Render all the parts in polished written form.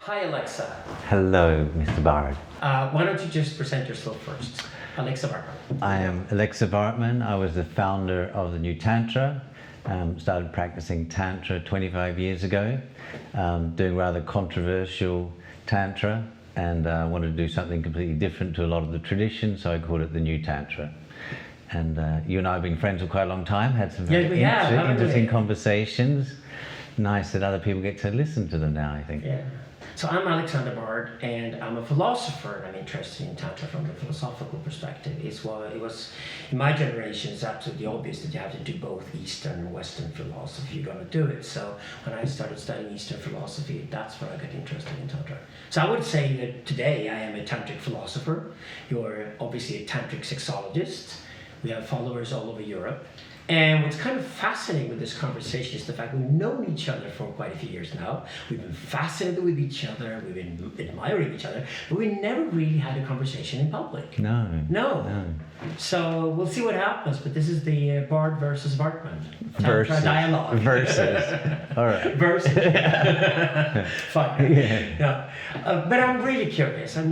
Hi, Alexa. Hello, Mr. Bard. Why don't you just present yourself first? Alexa Vartman. I am Alexa Vartman. I was the founder of the new Tantra. Started practicing Tantra 25 years ago, doing rather controversial Tantra, and wanted to do something completely different to a lot of the traditions, so I called it the new Tantra. And you and I have been friends for quite a long time, had some very interesting conversations. Nice that other people get to listen to them now, I think. Yeah. So I'm Alexander Bard, and I'm a philosopher, and I'm interested in Tantra from the philosophical perspective. It was, in my generation, it's absolutely obvious that you have to do both Eastern and Western philosophy if you're going to do it. So when I started studying Eastern philosophy, that's when I got interested in Tantra. So I would say that today I am a Tantric philosopher. You're obviously a Tantric sexologist. We have followers all over Europe. And what's kind of fascinating with this conversation is the fact we've known each other for quite a few years now. We've been fascinated with each other, we've been admiring each other, but we never really had a conversation in public. No. So we'll see what happens, but this is the Bard versus Vartman. Tantra dialogue. All right. Versus. Fine. Yeah. But I'm really curious. And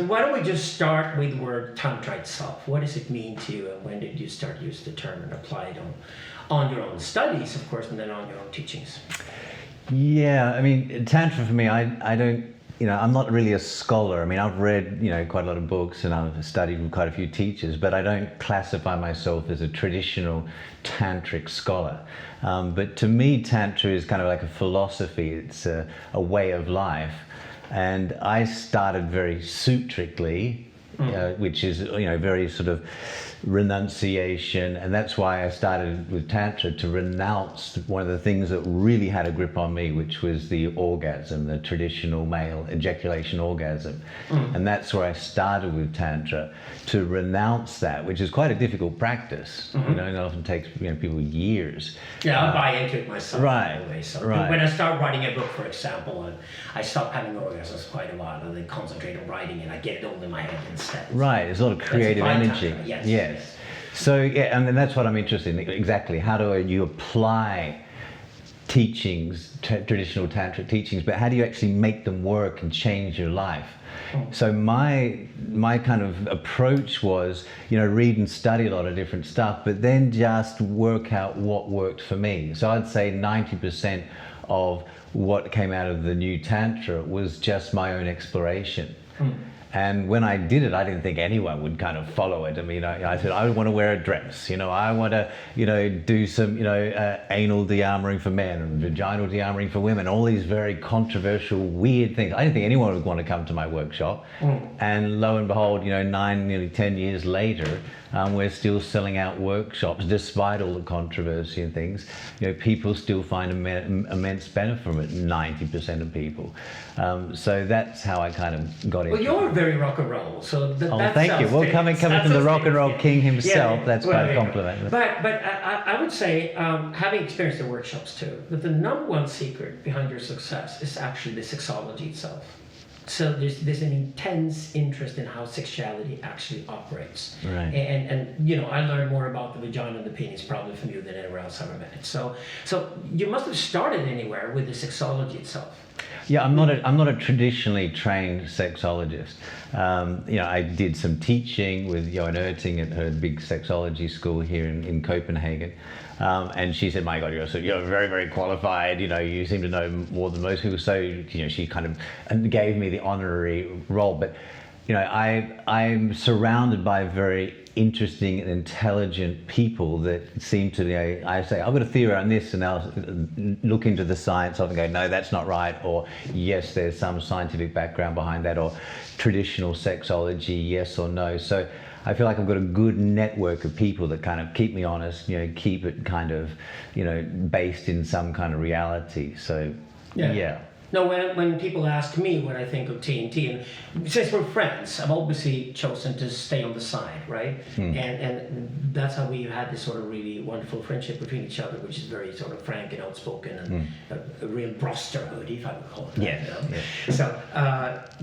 why don't we just start with the word Tantra itself? What does it mean to you, and when did you start to use the term and apply it on your own studies, of course, and then on your own teachings? Yeah, I mean, Tantra for me, I don't, I'm not really a scholar. I mean, I've read, quite a lot of books and I've studied with quite a few teachers, but I don't classify myself as a traditional tantric scholar. But to me, Tantra is kind of like a philosophy. It's a way of life. And I started very sutrically, which is, very sort of renunciation, and that's why I started with Tantra, to renounce one of the things that really had a grip on me, which was the orgasm, the traditional male ejaculation orgasm. And that's where I started with Tantra, to renounce that, which is quite a difficult practice. It often takes people years. Yeah, I buy into it myself. Right. Anyway, so right. When I start writing a book, for example, and I stop having orgasms quite a while, and then concentrate on writing, and I get it all in my head instead. Right, there's a lot of creative energy. Tantra, yes. Yes. So yeah, and that's what I'm interested in. Exactly, how do you apply teachings, traditional tantric teachings, but how do you actually make them work and change your life? So my kind of approach was, read and study a lot of different stuff, but then just work out what worked for me. So I'd say 90% of what came out of the new Tantra was just my own exploration. And when I did it, I didn't think anyone would kind of follow it. I mean, I said, I want to wear a dress, I want to, do some, anal de-armoring for men and vaginal de-armoring for women, all these very controversial, weird things. I didn't think anyone would want to come to my workshop. And lo and behold, 9, nearly 10 years later, we're still selling out workshops despite all the controversy and things. People still find immense benefit from it, 90% of people. So that's how I kind of got into it. Well, you're very rock and roll, so that thank you. Well, coming from the rock and roll king himself, that's quite a compliment. But I would say, having experienced the workshops too, that the number one secret behind your success is actually the sexology itself. So there's an intense interest in how sexuality actually operates. Right. And I learned more about the vagina and the penis probably from you than anywhere else I've ever met. So you must have started anywhere with the sexology itself. Yeah, I'm not a traditionally trained sexologist. I did some teaching with Johan Ernst at her big sexology school here in Copenhagen. And she said, my God, you're very, very qualified, you seem to know more than most people. So, she kind of gave me the honorary role. But, I'm surrounded by very interesting and intelligent people that seem to be, I say, I've got a theory on this, and they'll look into the science of it and go, no, that's not right, or yes, there's some scientific background behind that, or traditional sexology, yes or no. So I feel like I've got a good network of people that kind of keep me honest, keep it kind of, based in some kind of reality. So, yeah. No, when people ask me what I think of TNT, and since we're friends, I've obviously chosen to stay on the side, right? And that's how we've had this sort of really wonderful friendship between each other, which is very sort of frank and outspoken, and a real brosterhood, if I would call it that. Yeah. So,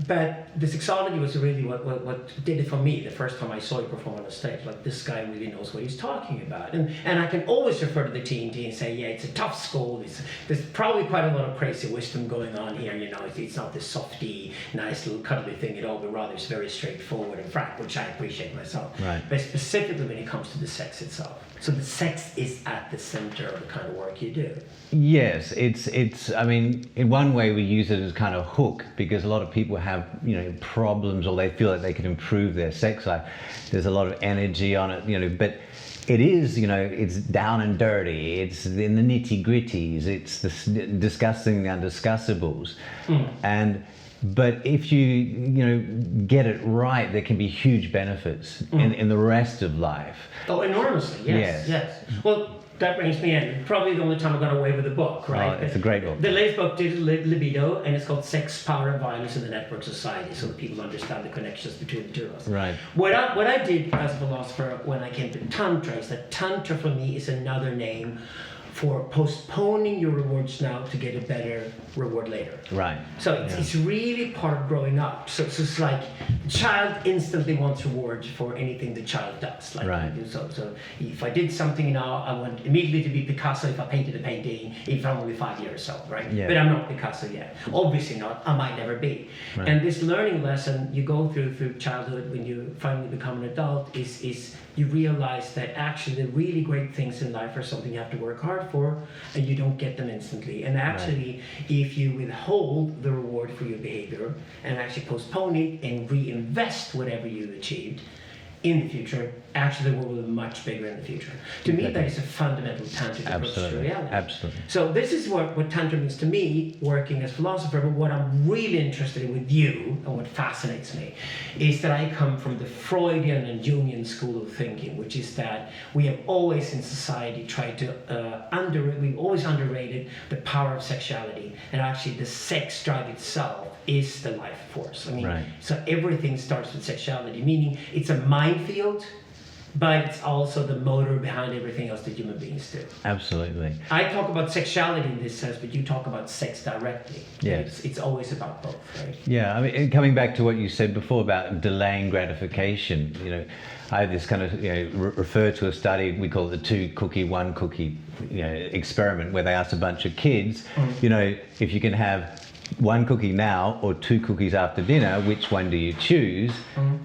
but the sexology was really what did it for me the first time I saw you perform on the stage. Like, this guy really knows what he's talking about. And I can always refer to the TNT and say, yeah, it's a tough school. There's probably quite a lot of crazy wisdom going on here. You know, it's not this softy, nice little cuddly thing at all, but rather it's very straightforward and frank, which I appreciate myself. Right. But specifically when it comes to the sex itself. So the sex is at the center of the kind of work you do. Yes, it's. I mean, in one way we use it as kind of hook, because a lot of people have, you know, problems, or they feel like they can improve their sex life. There's a lot of energy on it, you know, but it is, you know, it's down and dirty. It's in the nitty gritties. It's discussing the undiscussables, but if you get it right, there can be huge benefits in the rest of life. Oh, enormously, yes. Well, that brings me in. Probably the only time I got away with a book, right? Oh, it's a great book. The latest book did Libido, and it's called Sex, Power, and Violence in the Network Society, so that people understand the connections between the two of us. Right. What I did as a philosopher when I came to Tantra is that Tantra for me is another name for postponing your rewards now to get a better reward later. Right. So it's really part of growing up. So it's like the child instantly wants rewards for anything the child does. Like right. So if I did something now, I want immediately to be Picasso if I painted a painting, if I'm only 5 years old, right? Yeah. But I'm not Picasso yet. Obviously not. I might never be. Right. And this learning lesson you go through childhood when you finally become an adult is you realize that actually the really great things in life are something you have to work hard for, and you don't get them instantly. And actually, if you withhold the reward for your behavior and actually postpone it and reinvest whatever you achieved in the future, actually the world will be much bigger in the future. To me, that is a fundamental tantric approach to reality. Absolutely. So this is what Tantra means to me, working as a philosopher, but what I'm really interested in with you, and what fascinates me, is that I come from the Freudian and Jungian school of thinking, which is that we have always in society tried to, we've always underrated the power of sexuality, and actually the sex drive itself is the life force. I mean, so everything starts with sexuality, meaning it's a minefield, but it's also the motor behind everything else that human beings do. Absolutely. I talk about sexuality in this sense, but you talk about sex directly. Yeah. It's always about both, right? Yeah, I mean, and coming back to what you said before about delaying gratification, you know, I have this kind of, you know, refer to a study, we call it the 2 cookie, 1 cookie, you know, experiment, where they asked a bunch of kids, you know, if you can have 1 cookie now or 2 cookies after dinner, which one do you choose?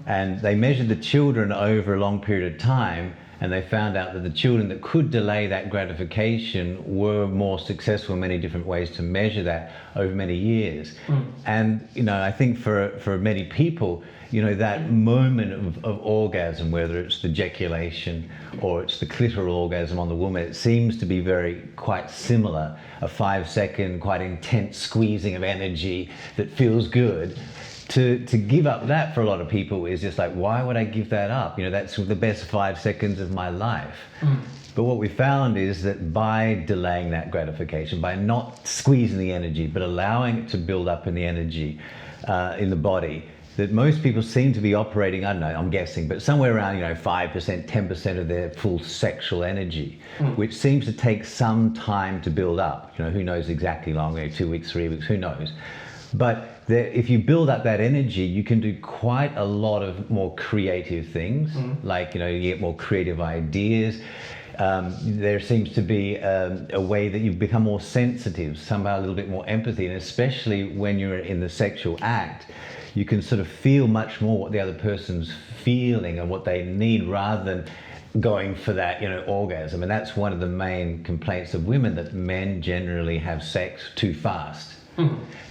And they measured the children over a long period of time, and they found out that the children that could delay that gratification were more successful in many different ways to measure that over many years. And, you know, I think for many people, you know, that moment of orgasm, whether it's the ejaculation or it's the clitoral orgasm on the woman, it seems to be quite similar. A 5-second, quite intense squeezing of energy that feels good. To give up that for a lot of people is just like, why would I give that up? You know, that's the best 5 seconds of my life. But what we found is that by delaying that gratification, by not squeezing the energy, but allowing it to build up in the energy in the body, that most people seem to be operating, I don't know, I'm guessing, but somewhere around, you know, 5%, 10% of their full sexual energy, which seems to take some time to build up. You know, who knows exactly long, you know, 2 weeks, 3 weeks, who knows? But if you build up that energy, you can do quite a lot of more creative things, like, you know, you get more creative ideas. There seems to be a way that you become more sensitive, somehow a little bit more empathy, and especially when you're in the sexual act, you can sort of feel much more what the other person's feeling and what they need, rather than going for that, you know, orgasm. And that's one of the main complaints of women, that men generally have sex too fast.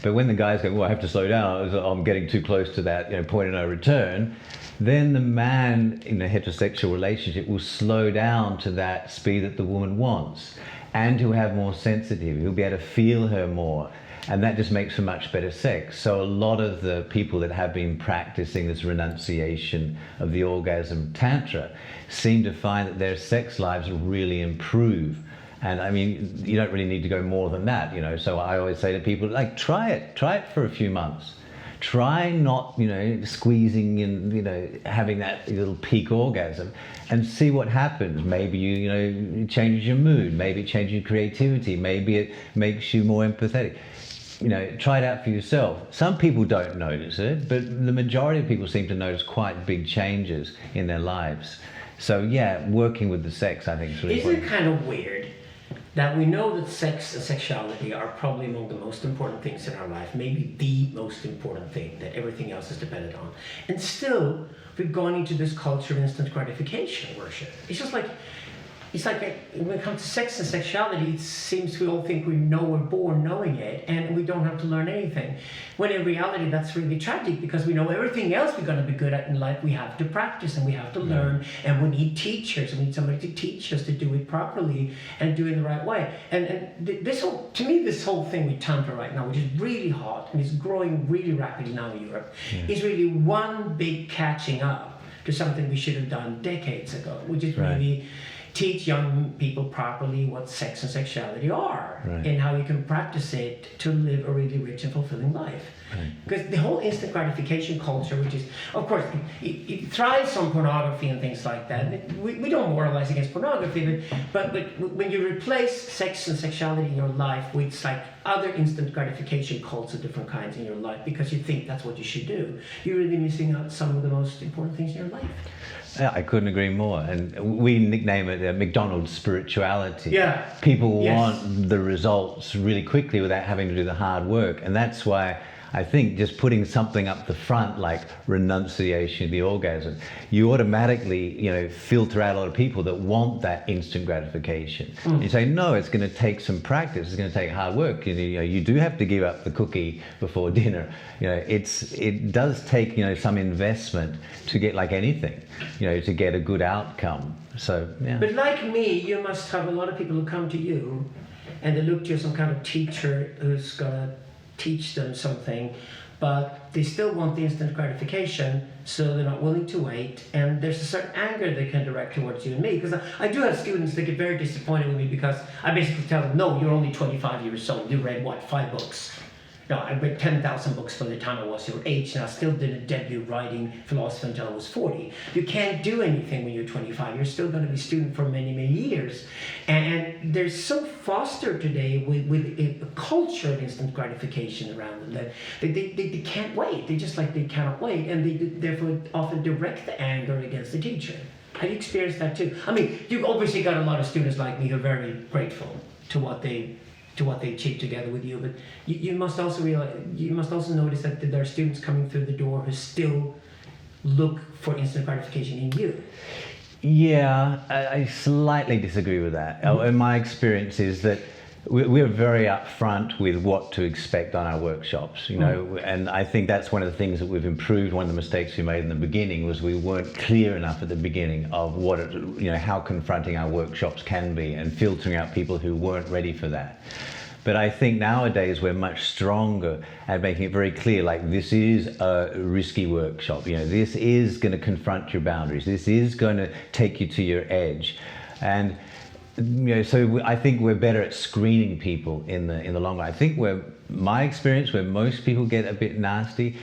But when the guys go, well, I have to slow down, I'm getting too close to that, you know, point of no return, then the man in a heterosexual relationship will slow down to that speed that the woman wants, and he'll have more sensitivity, he'll be able to feel her more, and that just makes for much better sex. So a lot of the people that have been practicing this renunciation of the orgasm tantra seem to find that their sex lives really improve. And I mean, you don't really need to go more than that, you know. So I always say to people, like, try it for a few months. Try not, you know, squeezing and, you know, having that little peak orgasm, and see what happens. Maybe you know, it changes your mood. Maybe it changes your creativity. Maybe it makes you more empathetic. You know, try it out for yourself. Some people don't notice it, but the majority of people seem to notice quite big changes in their lives. So yeah, working with the sex, I think, is really important. Isn't it kind of weird that we know that sex and sexuality are probably among the most important things in our life, maybe the most important thing that everything else is dependent on. And still, we've gone into this culture of instant gratification worship. It's like when it comes to sex and sexuality, it seems we all think we're born knowing it, and we don't have to learn anything. When in reality, that's really tragic, because we know everything else we're going to be good at in life, we have to practice and we have to learn, and we need teachers, we need somebody to teach us to do it properly and do it in the right way. And this whole thing with Tantra right now, which is really hot and is growing really rapidly now in Europe, is really one big catching up to something we should have done decades ago, which is really teach young people properly what sex and sexuality are, and how you can practice it to live a really rich and fulfilling life. Because the whole instant gratification culture, which is, of course, it thrives on pornography and things like that. We don't moralize against pornography, but when you replace sex and sexuality in your life with like other instant gratification cults of different kinds in your life, because you think that's what you should do, you're really missing out some of the most important things in your life. Yeah, I couldn't agree more. And we nickname it McDonald's spirituality. Yeah. People want the results really quickly without having to do the hard work. And that's why I think just putting something up the front like renunciation of the orgasm, you automatically, filter out a lot of people that want that instant gratification. You say, no, it's going to take some practice. It's going to take hard work. You do have to give up the cookie before dinner. It does take, some investment to get like anything, to get a good outcome. So, yeah. But like me, you must have a lot of people who come to you and they look to you as some kind of teacher who's going to teach them something, but they still want the instant gratification, so they're not willing to wait, and there's a certain anger they can direct towards you and me, because I do have students that get very disappointed with me because I basically tell them, no, you're only 25 years old, you read 5 books? No, I read 10,000 books by the time I was your age, and I still didn't debut writing philosophy until I was 40. You can't do anything when you're 25. You're still going to be a student for many, many years. And they're so fostered today with a culture of instant gratification around them that they can't wait. They cannot wait, and they therefore often direct the anger against the teacher. Have you experienced that too? I mean, you've obviously got a lot of students like me who are very grateful to what they achieve together with you, but you must also notice that there are students coming through the door who still look for instant gratification in you. Yeah, I slightly disagree with that. And my experience is that we're very upfront with what to expect on our workshops, and I think that's one of the things that we've improved. One of the mistakes we made in the beginning was we weren't clear enough at the beginning of how confronting our workshops can be, and filtering out people who weren't ready for that. But I think nowadays we're much stronger at making it very clear, like, this is a risky workshop. This is going to confront your boundaries. This is going to take you to your edge. And so I think we're better at screening people in the long run. I think my experience where most people get a bit nasty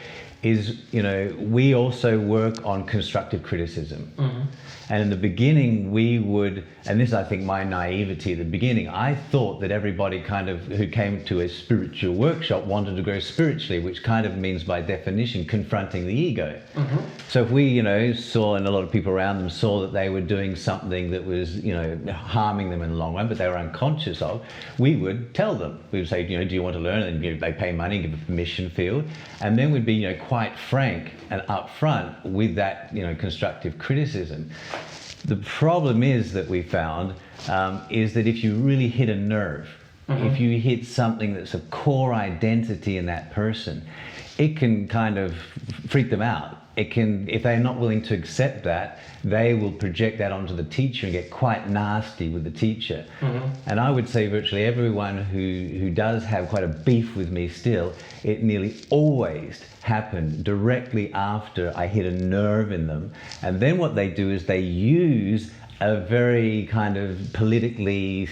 is, we also work on constructive criticism. And in the beginning we would, and this is, I think, my naivety at the beginning, I thought that everybody who came to a spiritual workshop wanted to grow spiritually, which kind of means by definition confronting the ego. So if we, saw, and a lot of people around them saw that they were doing something that was, harming them in the long run, but they were unconscious of, we would tell them. We would say, do you want to learn? And they pay money, give a permission field, and then we'd be, quite frank and upfront with that, constructive criticism. The problem is that we found is that if you really hit a nerve, if you hit something that's a core identity in that person, it can kind of freak them out. It can, if they're not willing to accept that, they will project that onto the teacher and get quite nasty with the teacher. And I would say virtually everyone who does have quite a beef with me still, it nearly always happened directly after I hit a nerve in them. And then what they do is they use a very kind of politically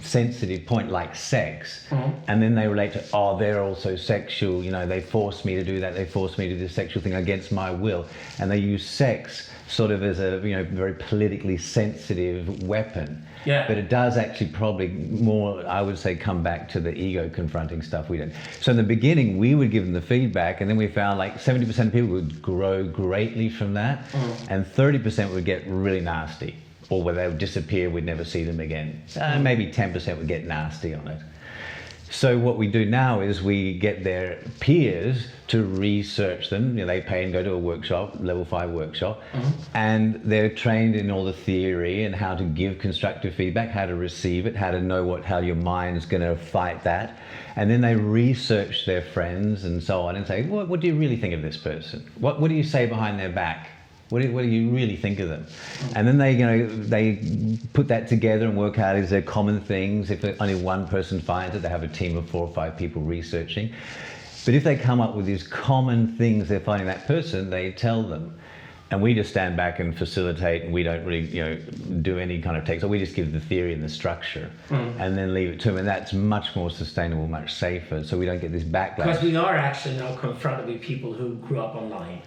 sensitive point like sex, and then they relate to, they're also sexual, they forced me to do that, they forced me to do this sexual thing against my will, and they use sex sort of as a very politically sensitive weapon. Yeah. But it does actually probably more, I would say, come back to the ego confronting stuff we did. So in the beginning, we would give them the feedback, and then we found like 70% of people would grow greatly from that, and 30% would get really nasty. or where they would disappear, we'd never see them again. Maybe 10% would get nasty on it. So what we do now is we get their peers to research them. They pay and go to a workshop, level 5 workshop, and they're trained in all the theory and how to give constructive feedback, how to receive it, how to know how your mind's going to fight that. And then they research their friends and so on and say, what do you really think of this person? What do you say behind their back? What do you really think of them? And then they put that together and work out, is there common things? If only one person finds it, they have a team of 4 or 5 people researching. But if they come up with these common things they're finding that person, they tell them. And we just stand back and facilitate, and we don't really do any kind of text. So we just give the theory and the structure and then leave it to them. And that's much more sustainable, much safer, so we don't get this backlash. Because we are actually now confronted with people who grew up online.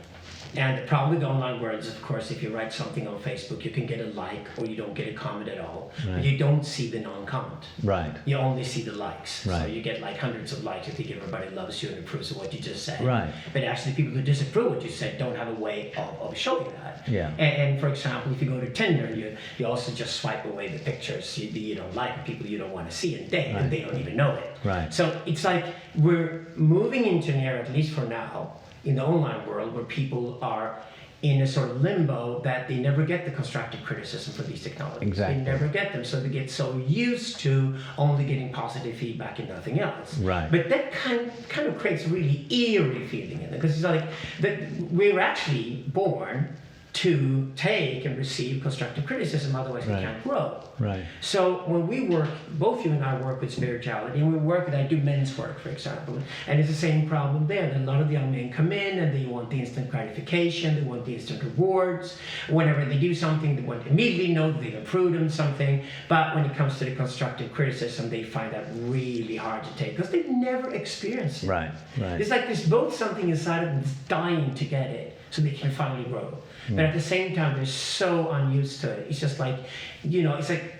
And the problem with the online world is, of course, if you write something on Facebook, you can get a like or you don't get a comment at all. Right. But you don't see the non-comment. Right. You only see the likes. Right. So you get like hundreds of likes. You think everybody loves you and approves of what you just said. Right. But actually people who disapprove what you said don't have a way of showing that. Yeah. And for example, if you go to Tinder, you also just swipe away the pictures you don't like, people you don't want to see, and they don't even know it. Right. So it's like we're moving into an era, at least for now, in the online world, where people are in a sort of limbo that they never get the constructive criticism for these technologies. Exactly. They never get them, so they get so used to only getting positive feedback and nothing else. Right. But that kind of creates a really eerie feeling in it, because it's like that we're actually born to take and receive constructive criticism, otherwise we can't grow. Right. So when we work, both you and I work with spirituality, and I do men's work, for example, and it's the same problem there. A lot of the young men come in and they want the instant gratification, they want the instant rewards. Whenever they do something, they want to immediately know that they've improved on something. But when it comes to the constructive criticism, they find that really hard to take because they've never experienced it. Right. It's like there's both something inside of them that's dying to get it so they can finally grow. But at the same time, they're so unused to it. It's just like, it's like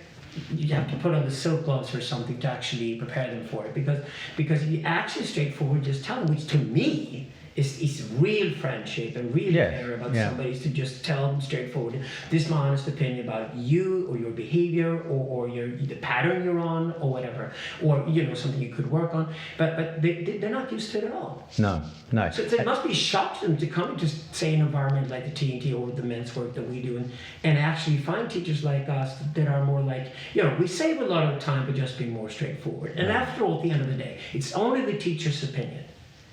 you have to put on the silk gloves or something to actually prepare them for it. Because if you actually straightforward just tell them, which to me is real friendship and real care about somebody, is to just tell them straightforward, this is my honest opinion about you or your behavior or the pattern you're on or whatever, or something you could work on. But they're not used to it at all. No. So it must be a shock to them to come into, say, an environment like the TNT or the men's work that we do, and actually find teachers like us that are more like, we save a lot of time by just being more straightforward. And after all, at the end of the day, it's only the teacher's opinion.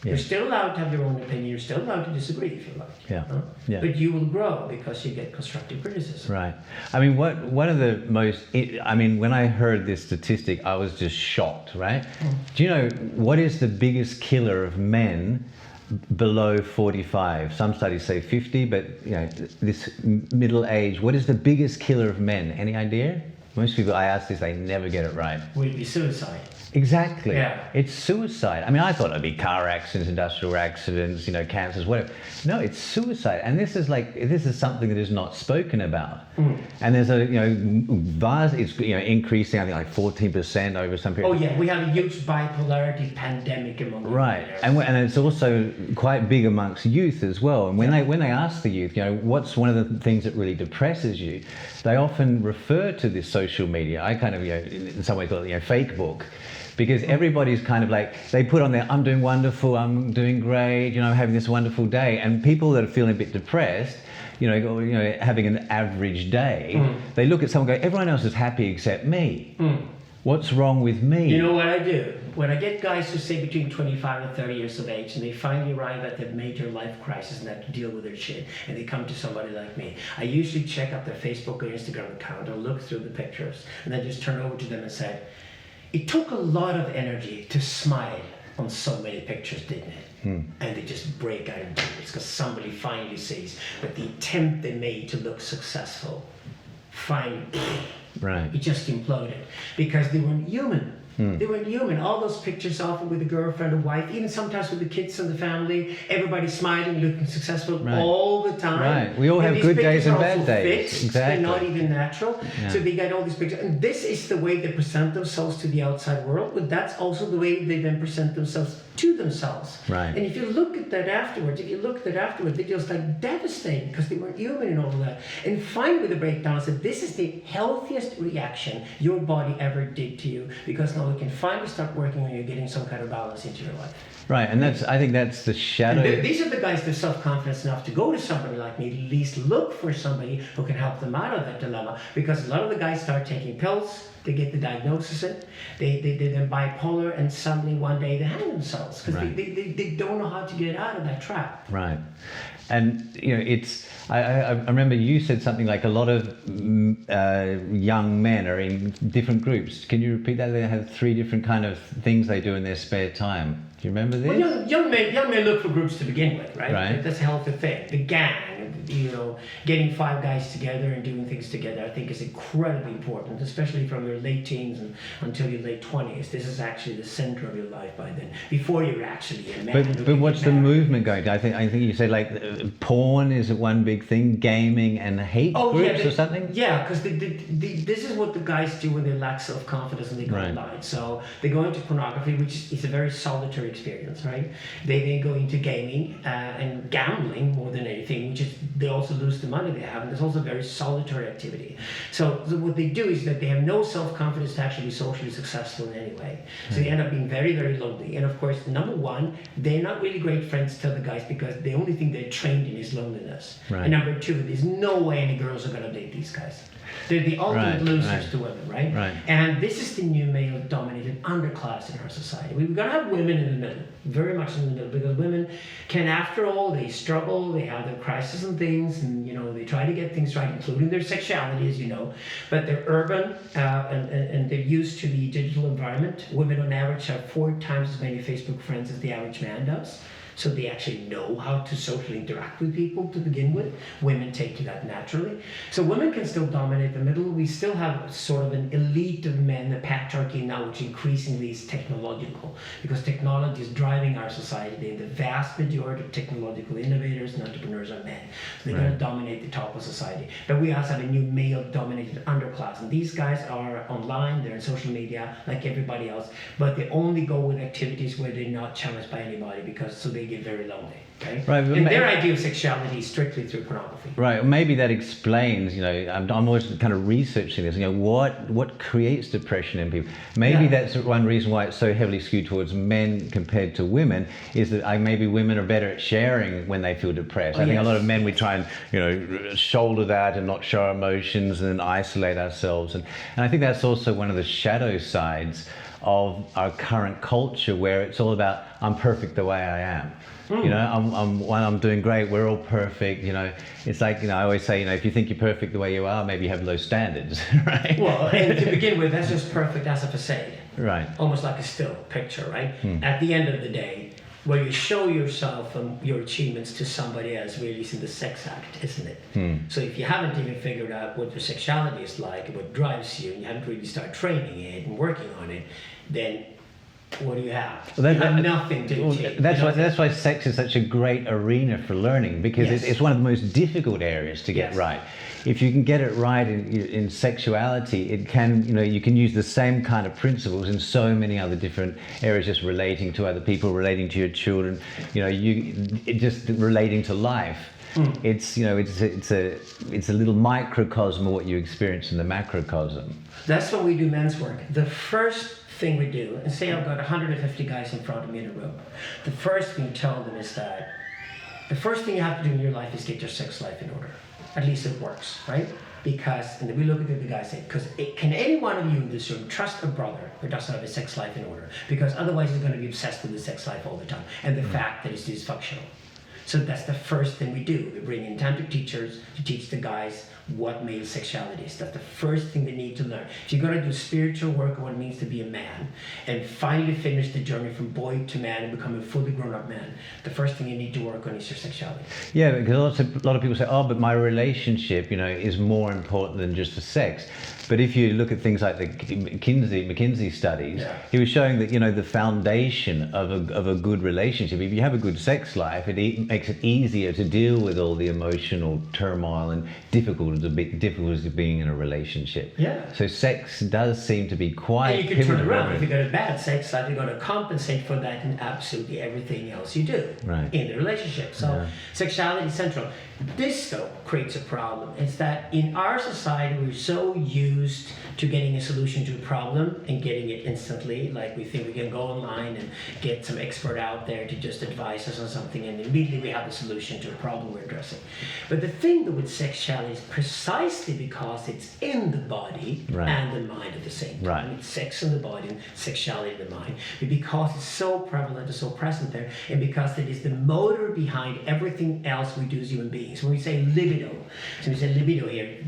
You're still allowed to have your own opinion. You're still allowed to disagree if you like. But you will grow because you get constructive criticism. Right. I mean, one of the most, when I heard this statistic, I was just shocked, right? Do you know what is the biggest killer of men below 45? Some studies say 50, but this middle age, what is the biggest killer of men? Any idea? Most people I ask this, they never get it right. Would it be suicide? Exactly. Yeah. It's suicide. I mean, I thought it'd be car accidents, industrial accidents, cancers, whatever. No, it's suicide. And this is something that is not spoken about. And there's it's increasing, I think, like 14% over some period. Oh yeah, we have a huge bipolarity pandemic among right, and it's also quite big amongst youth as well. And when they ask the youth, what's one of the things that really depresses you, they often refer to this social media. I kind of, in some way call it, fake book. Because everybody's kind of like, they put on there, I'm doing wonderful, I'm doing great, I'm having this wonderful day. And people that are feeling a bit depressed, having an average day, they look at someone and go, everyone else is happy except me. What's wrong with me? You know what I do? When I get guys who say between 25 and 30 years of age and they finally arrive at their major life crisis and have to deal with their shit, and they come to somebody like me, I usually check out their Facebook or Instagram account or look through the pictures and then just turn over to them and say, it took a lot of energy to smile on so many pictures, didn't it? And they just break out in tears because somebody finally sees that the attempt they made to look successful, finally, it just imploded because they weren't human. They weren't human. All those pictures, often with a girlfriend or wife, even sometimes with the kids and the family, everybody smiling, looking successful all the time. Right. We all have good days and bad days. Fixed. Exactly. They're not even natural. Yeah. So they get all these pictures. And this is the way they present themselves to the outside world, but that's also the way they then present themselves to themselves. Right. And if you look at that afterwards, videos like devastating because they weren't human and all of that. And finally the breakdown said this is the healthiest reaction your body ever did to you, because now we can finally start working on you getting some kind of balance into your life. Right, and I think that's the shadow. And these are the guys that have self-confidence enough to go to somebody like me, at least look for somebody who can help them out of that dilemma, because a lot of the guys start taking pills, they get the diagnosis, they're bipolar, and suddenly one day they hang themselves because right. they don't know how to get out of that trap. Right. And it's I remember you said something like a lot of young men are in different groups. Can you repeat that? They have 3 different kind of things they do in their spare time. Do you remember this? Well, young men look for groups to begin with, right? Right. That's a healthy thing. The gang, getting 5 guys together and doing things together, I think is incredibly important, especially from your late teens and until your late 20s. This is actually the center of your life by then, before you're actually a man. But what's the movement going to? I think you said like porn is one big thing, gaming and hate groups or something? Yeah, because this is what the guys do when they lack self-confidence and they go online. So they go into pornography, which is a very solitary experience, right? They then go into gaming and gambling more than anything, which is they also lose the money they have, and there's also a very solitary activity. So what they do is that they have no self-confidence to actually be socially successful in any way. So they end up being very, very lonely. And of course, number one, they're not really great friends to the guys because the only thing they're trained in is loneliness. Right. And number two, there's no way any girls are going to date these guys. They're the ultimate losers to women, right? And this is the new male-dominated underclass in our society. We've got to have women in the middle, very much in the middle, because women can, after all, they struggle, they have their crises and things, and they try to get things right, including their sexuality, as you know. But they're urban and they're used to the digital environment. Women, on average, have 4 times as many Facebook friends as the average man does. So they actually know how to socially interact with people to begin with. Women take to that naturally. So women can still dominate the middle. We still have sort of an elite of men, the patriarchy now, which increasingly is technological, because technology is driving our society. And the vast majority of technological innovators and entrepreneurs are men. So they're going to dominate the top of society. But we also have a new male-dominated underclass. And these guys are online, they're in social media, like everybody else, but they only go with activities where they're not challenged by anybody, because so they get very lonely. Okay? Right, and their idea of sexuality is strictly through pornography. Right, maybe that explains, I'm always kind of researching this, what creates depression in people. Maybe that's one reason why it's so heavily skewed towards men compared to women, is that maybe women are better at sharing when they feel depressed. I think a lot of men, we try and, shoulder that and not show our emotions and isolate ourselves. And I think that's also one of the shadow sides of our current culture, where it's all about, I'm perfect the way I am. I'm doing great, we're all perfect, it's like, I always say, if you think you're perfect the way you are, maybe you have low standards, right? Well, and to begin with, that's just perfect as a facade. Right. Almost like a still picture, right? At the end of the day, where you show yourself and your achievements to somebody else really is in the sex act, isn't it? So if you haven't even figured out what your sexuality is like, what drives you, and you haven't really started training it and working on it, then what do you have? You have nothing to achieve. That's why sex is such a great arena for learning, because it's one of the most difficult areas to get right. If you can get it right in sexuality, it can, you can use the same kind of principles in so many other different areas, just relating to other people, relating to your children, just relating to life. It's it's a little microcosm of what you experience in the macrocosm. That's when we do men's work. The first thing we do, and say I've got 150 guys in front of me in a room, the first thing you tell them is that the first thing you have to do in your life is get your sex life in order. At least it works, right? Because, and then we look at the guys and say, because can any one of you in this room trust a brother who doesn't have a sex life in order? Because otherwise he's going to be obsessed with the sex life all the time, and the fact that it's dysfunctional. So that's the first thing we do. We bring in tantric teachers to teach the guys what male sexuality is. That's the first thing they need to learn. If you're going to do spiritual work on what it means to be a man and finally finish the journey from boy to man and become a fully grown-up man, the first thing you need to work on is your sexuality. Yeah, because a lot of people say, but my relationship, is more important than just the sex. But if you look at things like the McKinsey studies, he was showing that, you know, the foundation of a good relationship, if you have a good sex life, it makes it easier to deal with all the emotional turmoil and difficulties of being in a relationship. Yeah. So sex does seem to be quite. And you can turn around. If you've got a bad sex life, you're going to compensate for that in absolutely everything else you do in the relationship. So sexuality is central. This, though, creates a problem. It's that in our society, we're so used to getting a solution to a problem and getting it instantly. Like, we think we can go online and get some expert out there to just advise us on something, and immediately we have the solution to a problem we're addressing. But the thing, though, with sexuality is precisely because it's in the body and the mind at the same time. It's sex in the body and sexuality in the mind. But because it's so prevalent and so present there, and because it is the motor behind everything else we do as human beings. When we say libido, so we say libido here,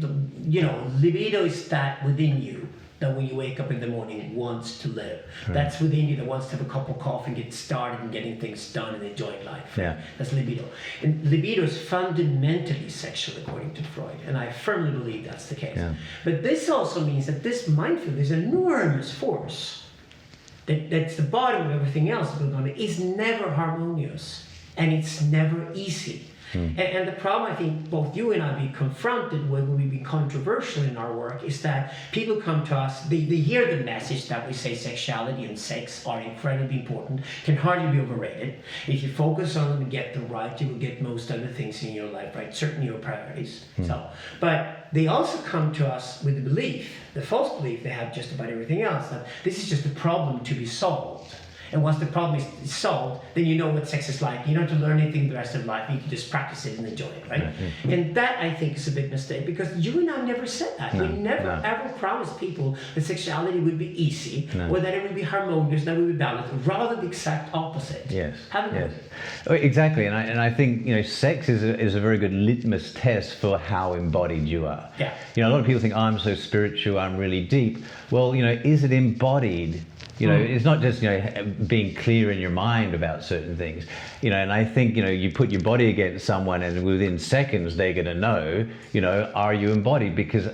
you know, libido is that within you that when you wake up in the morning wants to live. That's within you that wants to have a cup of coffee and get started and getting things done and enjoying life. That's libido. And libido is fundamentally sexual according to Freud, and I firmly believe that's the case. But this also means that this mindfulness, this enormous force that's the bottom of everything else is never harmonious, and it's never easy. And the problem I think both you and I be confronted with when we be controversial in our work is that people come to us, they hear the message that we say sexuality and sex are incredibly important, can hardly be overrated. If you focus on them and get them right, you will get most other things in your life right, certainly your priorities. But they also come to us with the belief, the false belief they have just about everything else, that this is just a problem to be solved. And once the problem is solved, then you know what sex is like. You don't have to learn anything the rest of life. You can just practice it and enjoy it, right? And that, I think, is a big mistake, because you and I never said that. We never ever promised people that sexuality would be easy, or that it would be harmonious, that it would be balanced. Rather the exact opposite. Exactly. And I think, you know, sex is a very good litmus test for how embodied you are. You know, a lot of people think, I'm so spiritual, I'm really deep. Well, you know, is it embodied? You know, it's not just, you know, being clear in your mind about certain things, you know, and I think, you know, you put your body against someone and within seconds they're going to know, you know, are you embodied? Because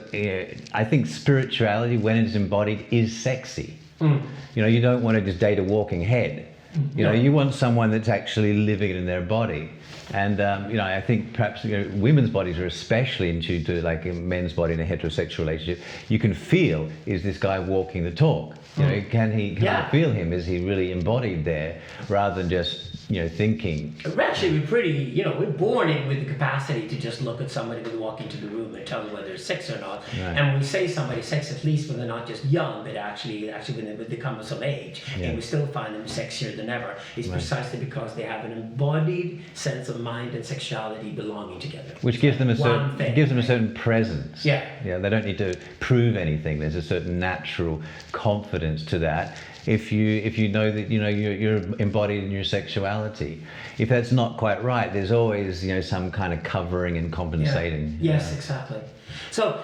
I think spirituality, when it's embodied, is sexy. You know, you don't want to just date a walking head. You know, you want someone that's actually living in their body. And, you know, I think perhaps, you know, women's bodies are especially in tune to, like, a men's body in a heterosexual relationship. You can feel, is this guy walking the talk? You know, can I feel him? Is he really embodied there, rather than just, you know, thinking? Actually, we're pretty, you know, we're born in with the capacity to just look at somebody when they walk into the room and tell them whether it's sex or not. And when we say somebody's sex, at least when they're not just young, but actually when they become of some age, and we still find them sexier than ever, it's precisely because they have an embodied sense of mind and sexuality belonging together. Which gives them a certain presence. They don't need to prove anything. There's a certain natural confidence to that. If you know that, you know, you're embodied in your sexuality. If that's not quite right, there's always, you know, some kind of covering and compensating. Yes, exactly. So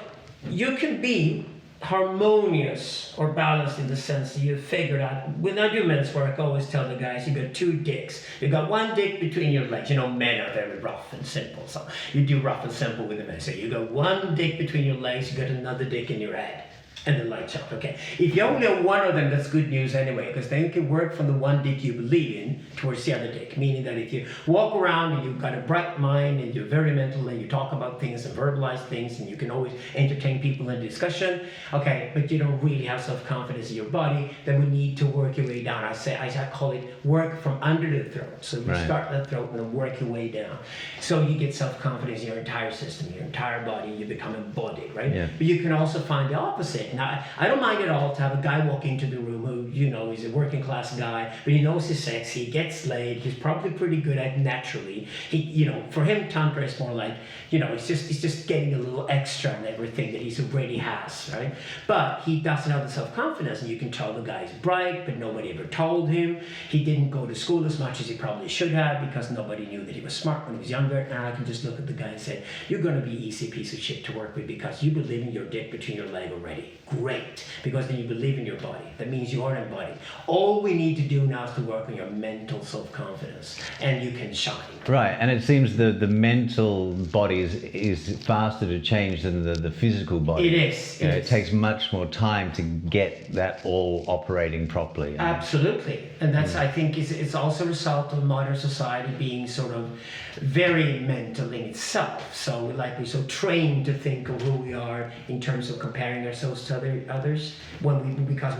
you can be harmonious or balanced in the sense that you've figured out. When I do men's work, I always tell the guys, you got two dicks. You got one dick between your legs. You know, men are very rough and simple, so you do rough and simple with the men. So you got one dick between your legs, you got another dick in your head. And the light shot, okay. If you only have one of them, that's good news anyway, because then you can work from the one dick you believe in towards the other dick. Meaning that if you walk around and you've got a bright mind and you're very mental and you talk about things and verbalize things and you can always entertain people in discussion, okay, but you don't really have self-confidence in your body, then we need to work your way down. I call it work from under the throat. So you start at the throat and then work your way down. So you get self-confidence in your entire system, your entire body, you become embodied, right? But you can also find the opposite. Now, I don't mind at all to have a guy walk into the room who, you know, he's a working class guy, but he knows his sex, he gets laid, he's probably pretty good at it naturally. He, you know, for him, Tantra is more like, you know, he's just getting a little extra on everything that he already has, right? But he doesn't have the self-confidence, and you can tell the guy's bright, but nobody ever told him. He didn't go to school as much as he probably should have because nobody knew that he was smart when he was younger. And I can just look at the guy and say, you're going to be an easy piece of shit to work with because you believe in your dick between your leg already. great, because then you believe in your body. That means you are embodied. All we need to do now is to work on your mental self-confidence, and you can shine. Right, and it seems the mental body is faster to change than the physical body. It is. It takes much more time to get that all operating properly. Absolutely, and that's I think it's also a result of modern society being sort of very mental in itself. So we're so trained to think of who we are in terms of comparing ourselves to others because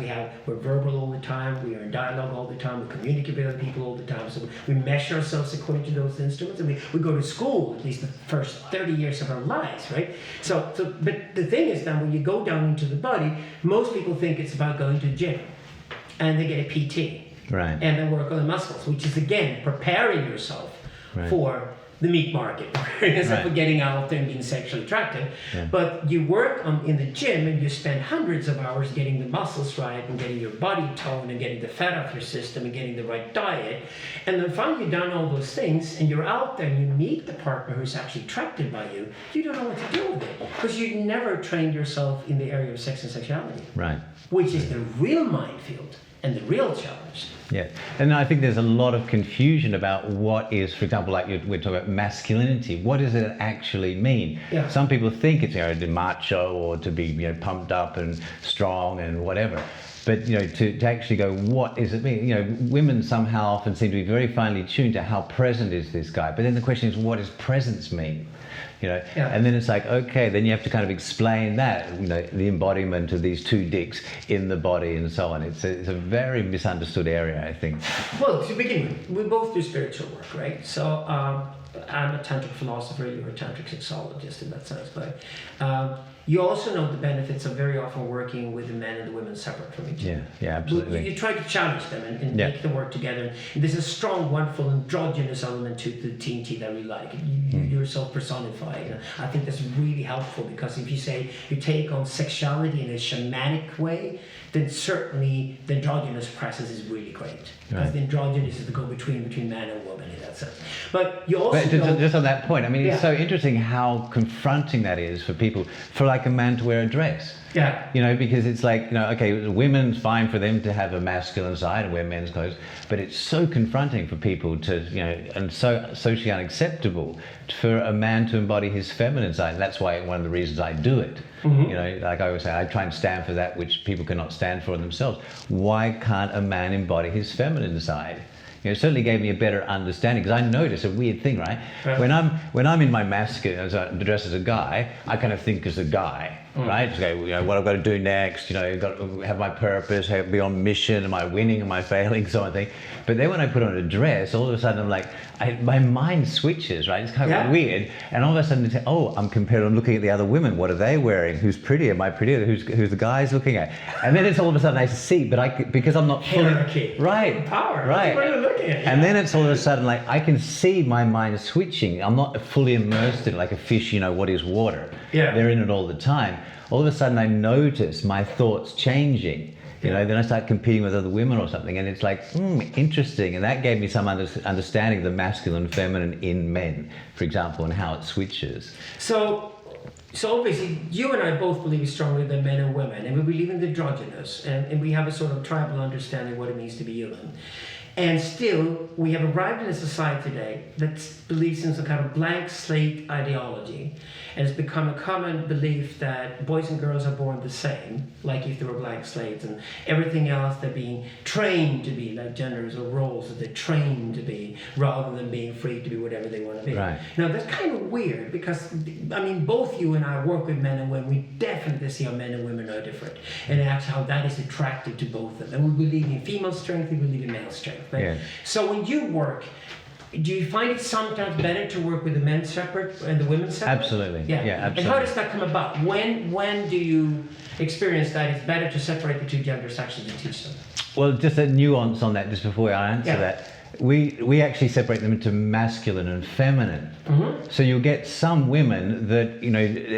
we're verbal all the time, we are in dialogue all the time, we communicate with other people all the time. So we measure ourselves according to those instruments, and we go to school at least the first 30 years of our lives, right? So but the thing is that when you go down into the body, most people think it's about going to the gym, and they get a PT. Right. And then work on the muscles, which is again preparing yourself for the meat market, preparing yourself for getting out there and being sexually attractive. Yeah. But you work in the gym and you spend hundreds of hours getting the muscles right and getting your body toned and getting the fat off your system and getting the right diet. And then finally you've done all those things and you're out there and you meet the partner who's actually attracted by you. You don't know what to do with it because you never trained yourself in the area of sex and sexuality. Right. Which is the real minefield and the real challenge. Yeah, and I think there's a lot of confusion about what is, for example, like we're talking about masculinity. What does it actually mean? Yeah. Some people think it's to macho or to be pumped up and strong and whatever. But to actually go, what does it mean? Women somehow often seem to be very finely tuned to how present is this guy. But then the question is, what does presence mean? And then it's like, okay, then you have to kind of explain that, the embodiment of these two dicks in the body and so on. It's a very misunderstood area, I think. Well, to begin with, we both do spiritual work, right? So I'm a Tantric philosopher, you're a Tantric xologist in that sense, but you also know the benefits of very often working with the men and the women separate from each other. Yeah, absolutely. You try to challenge them and make them work together. And there's a strong, wonderful, androgynous element to the TNT that I really like. You yourself personified. I think that's really helpful because if you say you take on sexuality in a shamanic way, then certainly the androgynous presence is really great. Because the androgynous is the go-between between man and woman in that sense. But you also just on that point, I mean, it's so interesting how confronting that is for people, for like a man to wear a dress. Yeah. Because it's like, okay, women's fine for them to have a masculine side and wear men's clothes, but it's so confronting for people to, and so socially unacceptable for a man to embody his feminine side. And that's why one of the reasons I do it. Mm-hmm. Like I always say, I try and stand for that which people cannot stand for themselves. Why can't a man embody his feminine side? It certainly gave me a better understanding because I notice a weird thing, right? When I'm in my masculine, dressed as a guy, I kind of think as a guy, right? So, what I've got to do next, I've got to have my purpose, be on mission, am I winning, am I failing, sort of thing. But then when I put on a dress, all of a sudden I'm like, my mind switches, right? It's kind of weird. And all of a sudden it's, I'm looking at the other women. What are they wearing? Who's prettier? Am I prettier? Who's the guys looking at? And then it's all of a sudden I see, but because I'm not fully... Hierarchy. Right. Power. Right. What are you looking at? And then it's all of a sudden like, I can see my mind switching. I'm not fully immersed in it like a fish, what is water? Yeah. They're in it all the time. All of a sudden I notice my thoughts changing. Then I start competing with other women or something, and it's like, interesting. And that gave me some understanding of the masculine and feminine in men, for example, and how it switches. So obviously, you and I both believe strongly that men and women, and we believe in the androgynous, and we have a sort of tribal understanding of what it means to be human. And still, we have arrived in a society today that believes in some kind of blank slate ideology. And it's become a common belief that boys and girls are born the same, like if they were blank slates, and everything else they're being trained to be, like genders or roles that they're trained to be, rather than being free to be whatever they want to be. Right. Now, that's kind of weird because, both you and I work with men and women. We definitely see how men and women are different, and actually how that is attractive to both of them. And we believe in female strength, we believe in male strength. Right? Yeah. So when you work, do you find it sometimes better to work with the men separate and the women separate? Absolutely. Yeah, absolutely. And how does that come about? When do you experience that it's better to separate the two genders actually to teach them? Well, just a nuance on that, just before I answer that. We actually separate them into masculine and feminine. Mm-hmm. So you'll get some women that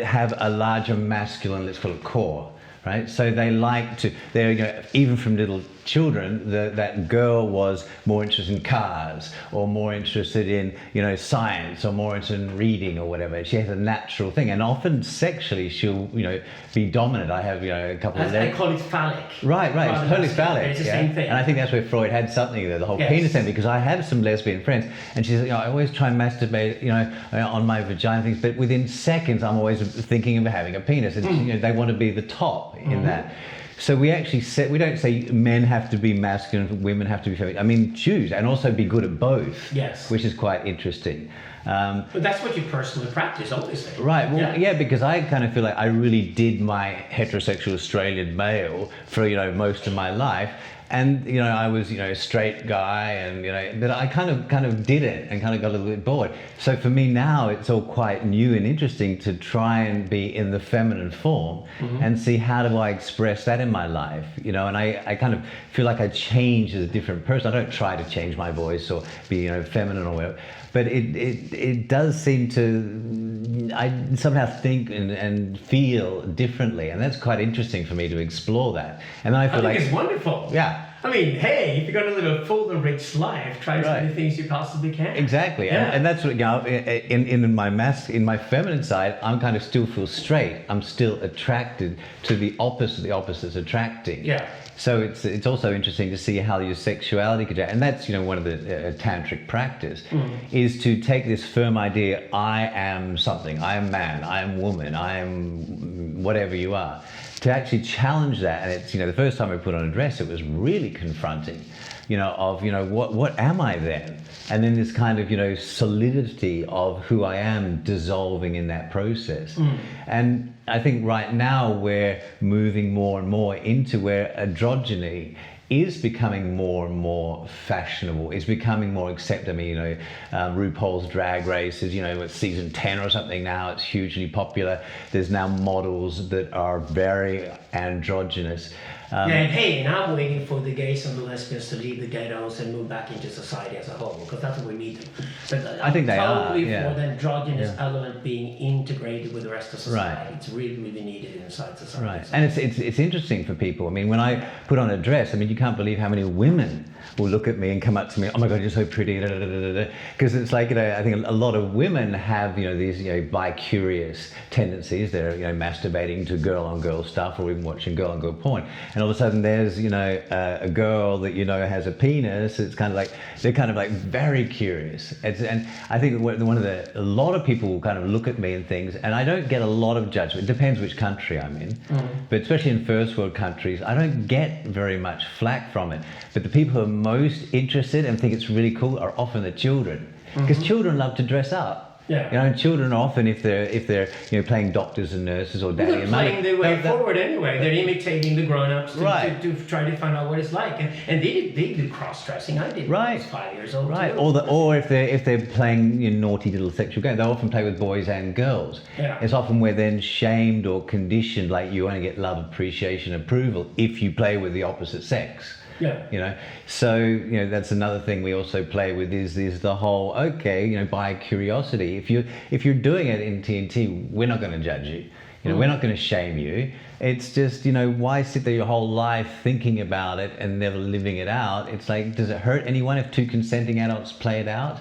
have a larger masculine, let's call it core. Right, so they like to. They're even from little children, that girl was more interested in cars, or more interested in, you know, science, or more interested in reading or whatever. She has a natural thing, and often sexually she'll, you know, be dominant. I have, you know, a couple of... I call it phallic. Right, it's totally phallic. It's the same thing. And I think that's where Freud had something there, the whole penis thing, because I have some lesbian friends, and she says, you know, I always try and masturbate, you know, on my vagina things, but within seconds I'm always thinking of having a penis, and you know, they want to be the top in that. So we actually we don't say men have to be masculine, women have to be feminine. I mean, choose, and also be good at both. Yes. Which is quite interesting. But that's what you personally practice, obviously. Right, well, yeah, because I kind of feel like I really did my heterosexual Australian male for, you know, most of my life. And, you know, I was, you know, a straight guy, and, you know, but I kind of did it and kind of got a little bit bored. So for me now, it's all quite new and interesting to try and be in the feminine form and see how do I express that in my life, you know, and I kind of feel like I change as a different person. I don't try to change my voice or be, you know, feminine or whatever, but it does seem to, I somehow think and feel differently, and that's quite interesting for me to explore that. And then I feel I think it's wonderful. Yeah. I mean, hey, if you're going to live a full and rich life, try as many things you possibly can. Exactly, and that's what, you know, in my feminine side, I'm kind of still feel straight. I'm still attracted to the opposite. The opposite's attracting. Yeah. So it's also interesting to see how your sexuality could, and that's, you know, one of the tantric practice is to take this firm idea, I am something, I am man, I am woman, I am whatever you are, to actually challenge that. And it's, you know, the first time I put on a dress, it was really confronting, you know, of, you know, what am I then? And then this kind of, you know, solidity of who I am dissolving in that process. And I think right now we're moving more and more into where androgyny is becoming more and more fashionable. It's becoming more accepted. I mean, you know, RuPaul's Drag Race is, you know, it's season 10 or something now. It's hugely popular. There's now models that are very androgynous. And I'm waiting for the gays and the lesbians to leave the ghettos and move back into society as a whole, because that's what we need them. But I think they are. totally for the androgynous element being integrated with the rest of society. Right. It's really, really needed inside society. Right, and it's interesting for people. I mean, when I put on a dress, I mean, you can't believe how many women will look at me and come up to me, oh my God, you're so pretty, because it's like, you know, I think a lot of women have, you know, these, you know, bi-curious tendencies. They're, you know, masturbating to girl-on-girl stuff, or even watching girl-on-girl porn, and all of a sudden there's, you know, a girl that, you know, has a penis. It's kind of like, they're kind of like very curious. And I think a lot of people will kind of look at me and things, and I don't get a lot of judgment. It depends which country I'm in, but especially in first world countries, I don't get very much flack from it. But the people who are most interested and think it's really cool are often the children, because children love to dress up. Yeah. You know, and children often, if they're you know, playing doctors and nurses or daddy and mummy, they're playing their way forward anyway. They're imitating the grown-ups to try to find out what it's like, and they do cross-dressing. I did when I was 5 years old. Right, too. or if they're playing, you know, naughty little sexual games, they often play with boys and girls. Yeah. It's often we're then shamed or conditioned, like you only get love, appreciation, approval if you play with the opposite sex. Yeah. You know, so, you know, that's another thing we also play with is the whole, okay, you know, by curiosity. If you're doing it in TNT, we're not going to judge you. You know, we're not going to shame you. It's just, you know, why sit there your whole life thinking about it and never living it out? It's like, does it hurt anyone if two consenting adults play it out?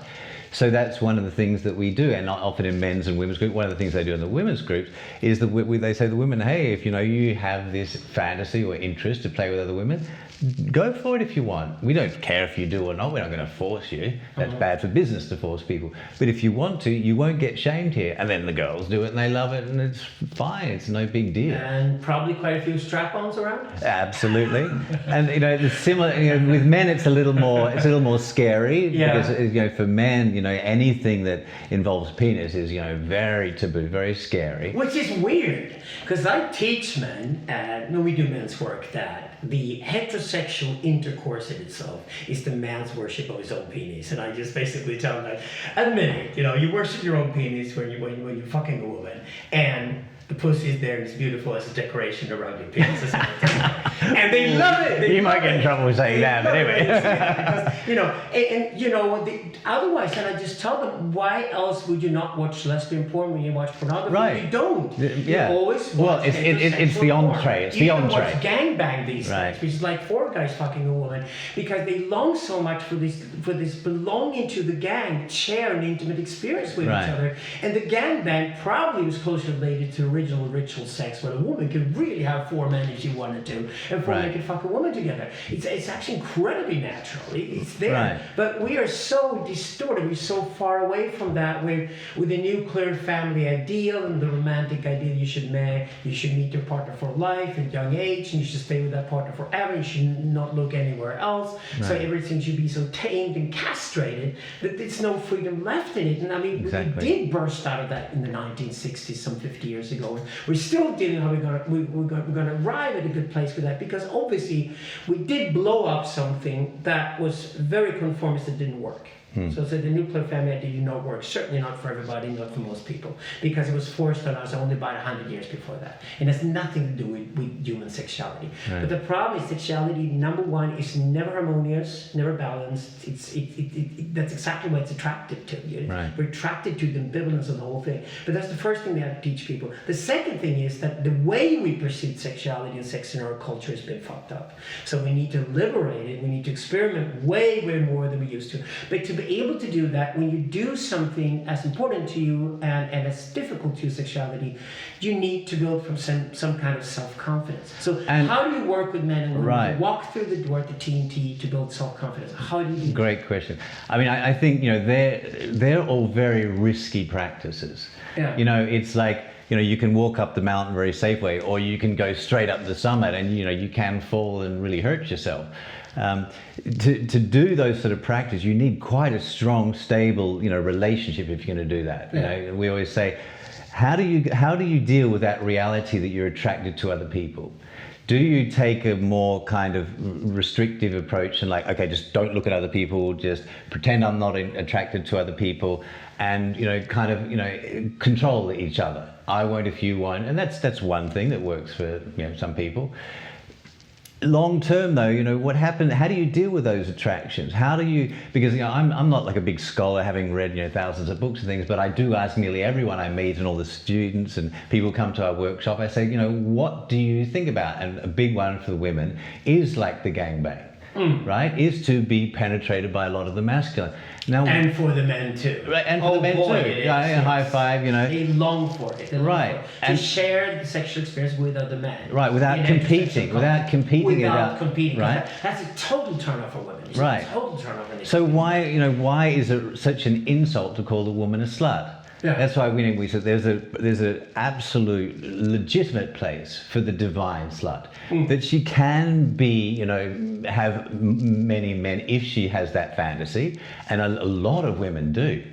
So that's one of the things that we do, and often in men's and women's groups. One of the things they do in the women's groups is that they say to the women, hey, if, you know, you have this fantasy or interest to play with other women, go for it if you want. We don't care if you do or not. We're not going to force you. That's bad for business to force people. But if you want to, you won't get shamed here. And then the girls do it and they love it, and it's fine. It's no big deal. And probably quite a few strap-ons around. Absolutely. And, you know, the similar, you know, with men it's a little more scary, because, you know, for men, you know, anything that involves penis is, you know, very taboo, very scary. Which is weird, because I teach men, when we do men's work, that the heterosexual intercourse in itself is the man's worship of his own penis. And I just basically tell them that, admit it, you know, you worship your own penis when you're fucking a woman. And the pussy is there and it's beautiful as a decoration around your penis. And they love it. You might get in trouble with saying that, but anyway. Because, you know, and you know, otherwise, and I just tell them, why else would you not watch lesbian porn when you watch pornography? Right. You don't. Yeah. You always well, watch it's the entree. It's the entree. You watch gangbang these right. days, which is like 4 guys fucking a woman, because they long so much for this belonging to the gang, share an intimate experience with right. each other. And the gangbang probably was closely related to original ritual sex, where a woman could really have 4 men if she wanted to, and 4 men could fuck a woman together. It's actually incredibly natural. It's there. Right. But we are so distorted, we're so far away from that, with the nuclear family ideal and the romantic ideal you should meet your partner for life at a young age, and you should stay with that partner forever, you should not look anywhere else. Right. So everything should be so tamed and castrated that there's no freedom left in it. And I mean, exactly. We did burst out of that in the 1960s, some 50 years ago. We still didn't know we're going to arrive at a good place with that, because obviously we did blow up something that was very conformist that didn't work. So the nuclear family idea did not work, certainly not for everybody, not for most people, because it was forced on us only about 100 years before that. It has nothing to do with human sexuality. Right. But the problem is sexuality, number one, is never harmonious, never balanced. That's exactly what it's attracted to. Right. We're attracted to the ambivalence of the whole thing. But that's the first thing we have to teach people. The second thing is that the way we perceive sexuality and sex in our culture has been fucked up. So we need to liberate it. We need to experiment way more than we used to. But to be able to do that, when you do something as important to you and as difficult to your sexuality, you need to build from some kind of self-confidence. So how do you work with men and women right. to walk through the door to TNT to build self-confidence? How do you do that? Great question. I mean, I think, you know, they're all very risky practices. Yeah. You know, it's like, you know, you can walk up the mountain very safely, or you can go straight up the summit, and you know, you can fall and really hurt yourself. To do those sort of practice, you need quite a strong, stable, you know, relationship if you're going to do that. Yeah. You know, we always say, how do you deal with that reality that you're attracted to other people? Do you take a more kind of restrictive approach and like, okay, just don't look at other people, just pretend I'm not attracted to other people, and you know, kind of, you know, control each other. I won't if you won't, and that's one thing that works for, you know, some people. Long term though, you know, what happened, how do you deal with those attractions? How do you, because, you know, I'm not like a big scholar having read, you know, thousands of books and things, but I do ask nearly everyone I meet and all the students and people come to our workshop, I say, you know, what do you think about? And a big one for the women is like the gangbang. Right, is to be penetrated by a lot of the masculine. Now, and for the men too. Right, and for the men too. Yeah, high five, you know. They long for it. Right. To share the sexual experience with other men. Right, without competing. Without competing. Right. That's a total turn off for women. It's right. A total turn off. So why is it such an insult to call a woman a slut? Yeah. That's why we said there's an absolute legitimate place for the divine slut, that she can be, you know, have many men if she has that fantasy, and a lot of women do.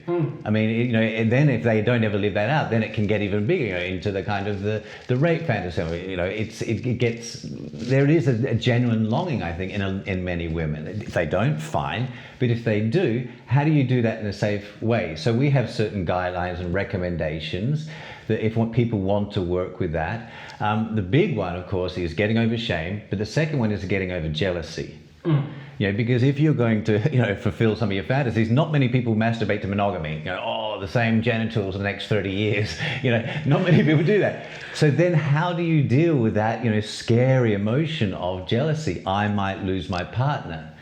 I mean, you know, and then if they don't ever live that out, then it can get even bigger, you know, into the kind of the rape fantasy. You know, it gets, there is a genuine longing, I think, in many women. If they don't, fine, but if they do, how do you do that in a safe way? So we have certain guidelines and recommendations that if people want to work with that. The big one, of course, is getting over shame, but the second one is getting over jealousy. You know, because if you're going to, you know, fulfill some of your fantasies, not many people masturbate to monogamy. You know, oh, the same genitals for the next 30 years. You know, not many people do that. So then how do you deal with that, you know, scary emotion of jealousy? I might lose my partner.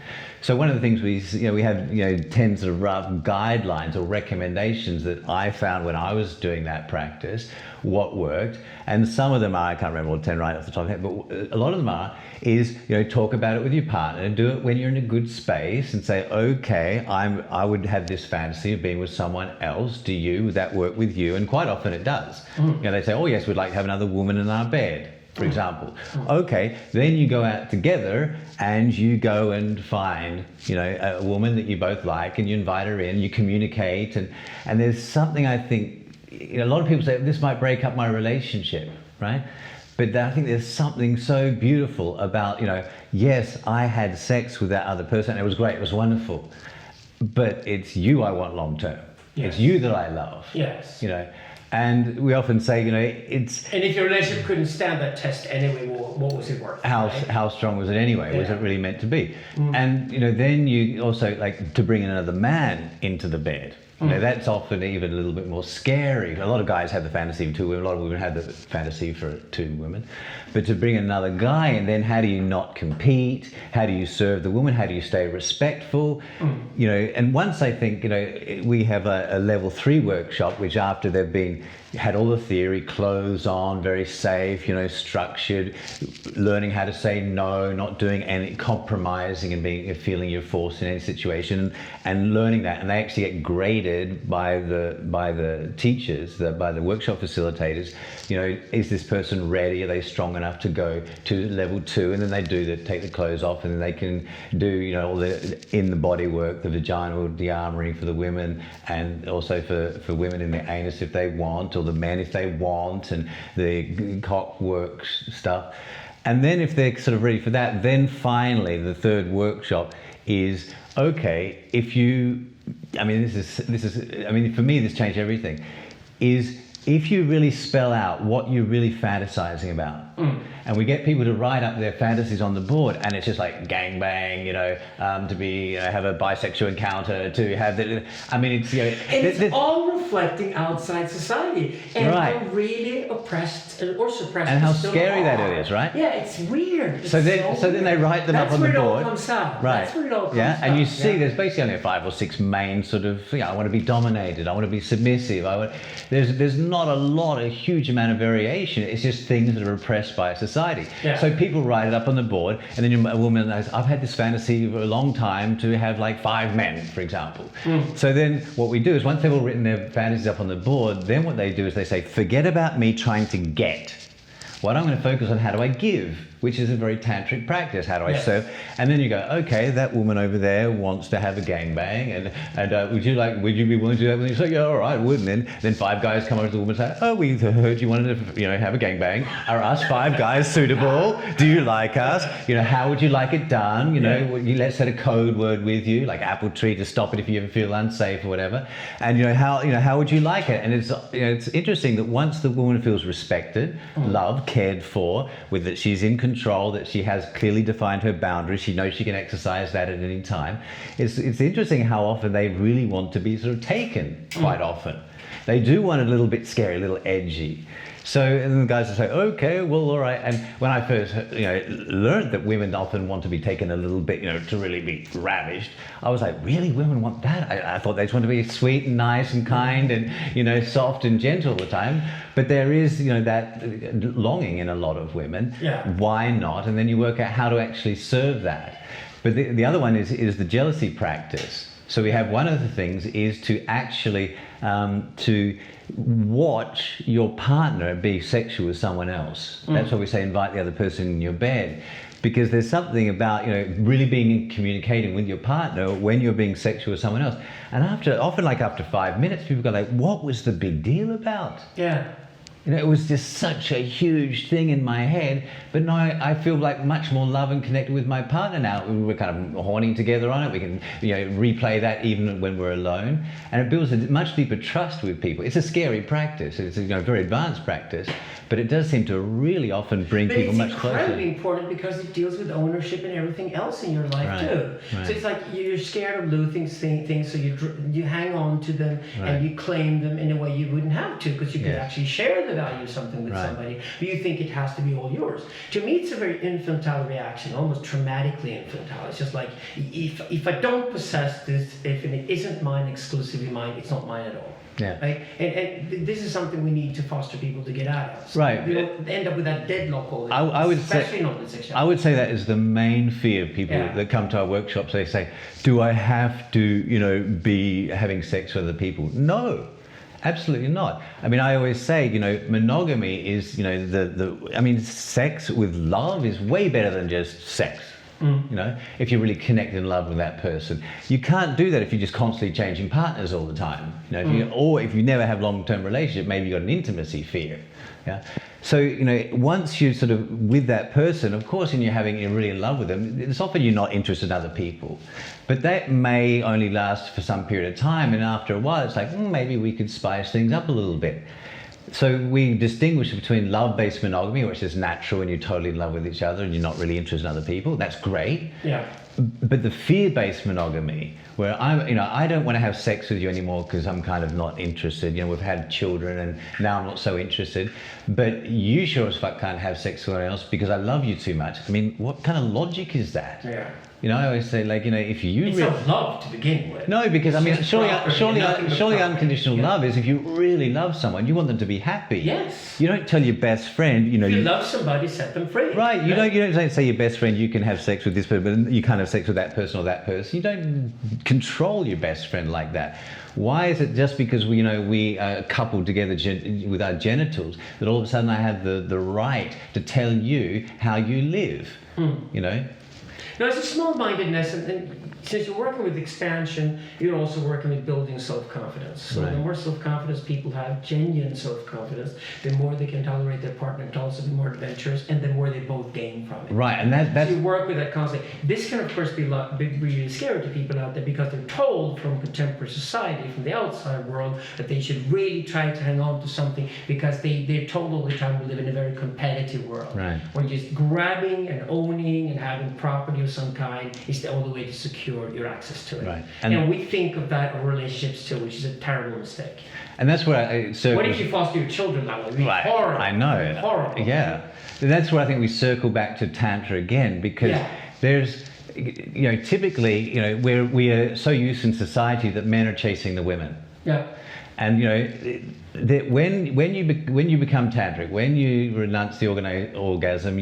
So one of the things we have, you know, 10 sort of rough guidelines or recommendations that I found when I was doing that practice, what worked, and some of them are, I can't remember all 10 right off the top of the head, but a lot of them is, you know, talk about it with your partner and do it when you're in a good space and say, okay, I would have this fantasy of being with someone else. Would that work with you? And quite often it does. You know, they say, oh yes, we'd like to have another woman in our bed, for example. Okay, then you go out together and you go and find, you know, a woman that you both like, and you invite her in, you communicate, and there's something, I think, you know, a lot of people say this might break up my relationship, right? But I think there's something so beautiful about, you know, yes, I had sex with that other person and it was great, it was wonderful, but it's you I want long term. Yes. It's you that I love. Yes. You know, And we often say, it's And if your relationship couldn't stand that test anyway, what was it worth? how strong was it anyway? Was Yeah. it really meant to be? And then you also like to bring another man into the bed. That's often even a little bit more scary. A lot of guys have the fantasy of two women. A lot of women have the fantasy for two women. But to bring another guy, and then how do you not compete? How do you serve the woman? How do you stay respectful? And once I think, we have a level 3 workshop, which after they've had all the theory, clothes on, very safe, structured, learning how to say no, not doing any compromising and feeling you're forced in any situation, and learning that. And they actually get graded by the teachers, by the workshop facilitators. Is this person ready? Are they strong enough to go to level 2? And then they take the clothes off, and then they can do, all the in the body work, the vaginal de-armoring for the women, and also for women in the anus if they want, or the men if they want, and the cock work stuff. And then if they're sort of ready for that, then finally the third workshop is, okay, this is for me this changed everything, is if you really spell out what you're really fantasizing about, and we get people to write up their fantasies on the board, and it's just like gangbang, to be have a bisexual encounter, to have the, it's all reflecting outside society and right. how really oppressed or suppressed, and how still scary are. that is, right? Yeah, it's weird. It's so then they write them That's up on the where board. It all comes out. Right. That's where it all comes yeah, out. and you see there's basically only 5 or 6 main sort of, I want to be dominated, I want to be submissive, there's not a huge amount of variation. It's just things that are oppressed by society. Yeah. So people write it up on the board, and then a woman says, I've had this fantasy for a long time to have like 5 men, for example. So then what we do is, once they've all written their fantasies up on the board, then what they do is they say, forget about me trying to get. What I'm going to focus on, how do I give? Which is a very tantric practice. How do I serve? And then you go, okay, that woman over there wants to have a gangbang, and would you be willing to do that? And you say, yeah, all right, I would. And then 5 guys come over to the woman and say, oh, we heard you wanted to, have a gangbang. Are us 5 guys suitable? Do you like us? How would you like it done? Let's set a code word with you, like apple tree, to stop it if you ever feel unsafe or whatever. And how would you like it? And it's interesting that once the woman feels respected, loved, cared for, with that she's in control, that she has clearly defined her boundaries, she knows she can exercise that at any time. It's interesting how often they really want to be sort of taken, quite often. They do want it a little bit scary, a little edgy. So, and then the guys will say, okay, well, all right. And when I first, learned that women often want to be taken a little bit, to really be ravished, I was like, really, women want that? I thought they just want to be sweet and nice and kind and, soft and gentle all the time. But there is, that longing in a lot of women. Yeah. Why not? And then you work out how to actually serve that. But the other one is the jealousy practice. So we have, one of the things is to actually to watch your partner be sexual with someone else. That's why we say invite the other person in your bed, because there's something about really being communicating with your partner when you're being sexual with someone else. And often after 5 minutes, people go like, what was the big deal about? Yeah. It was just such a huge thing in my head, but now I feel like much more love and connected with my partner now. We're kind of horning together on it. We can, replay that even when we're alone, and it builds a much deeper trust with people. It's a scary practice. It's a very advanced practice, but it does seem to really often bring people much closer. It's incredibly important because it deals with ownership and everything else in your life too. Right. So it's like you're scared of losing things, so you hang on to them and you claim them in a way you wouldn't have to, because you could actually share them value of something with somebody, but you think it has to be all yours. To me, it's a very infantile reaction, almost traumatically infantile. It's just like, if I don't possess this, if it isn't mine, exclusively mine, it's not mine at all. Yeah. Right? And this is something we need to foster people to get out of. So right. we don't end up with that deadlock all the time, I would especially say, not with sexuality. I would say that is the main fear of people that come to our workshops. They say, do I have to, be having sex with other people? No. Absolutely not. I mean, I always say, monogamy is, sex with love is way better than just sex. You know, if you're really connected in love with that person. You can't do that if you're just constantly changing partners all the time. You know, or if you never have long-term relationship, maybe you've got an intimacy fear. Yeah. So, you know, once you're sort of with that person, of course, and you're really in love with them, it's often you're not interested in other people. But that may only last for some period of time, and after a while, it's like, maybe we could spice things up a little bit. So we distinguish between love-based monogamy, which is natural and you're totally in love with each other and you're not really interested in other people. That's great. Yeah. But the fear-based monogamy, where I don't want to have sex with you anymore because I'm kind of not interested. You know, we've had children and now I'm not so interested. But you sure as fuck can't have sex with anyone else because I love you too much. I mean, what kind of logic is that? Yeah. You know, I always say, like, you know, if you it's not love to begin with. No, because I mean, surely unconditional yeah. love is if you really love someone, you want them to be happy. Yes. You don't tell your best friend, you know. If you love somebody, set them free. Right. You don't say your best friend, you can have sex with this person, but you can't have sex with that person or that person. You don't control your best friend like that. Why is it just because we are coupled together with our genitals that all of a sudden I have the right to tell you how you live? You know. No, it's a small-mindedness, and since you're working with expansion, you're also working with building self-confidence. So right. The more self-confidence people have, genuine self-confidence, the more they can tolerate their partner, and also be more adventurous, and the more they both gain from it. Right, and that's... So you work with that constantly. This can, of course, be really scary to people out there because they're told from contemporary society, from the outside world, that they should really try to hang on to something because they're told all the time we live in a very competitive world. Right. Where just grabbing and owning and having property of some kind is the only way to secure your access to it. Right. And we think of that of relationships too, which is a terrible mistake. And that's where what if you foster your children that way? Right. Horrible. I know. Horrible. Yeah. And that's where I think we circle back to Tantra again, because there's, typically, we are so used in society that men are chasing the women. Yeah. And that when you become tantric, when you renounce the orgasm,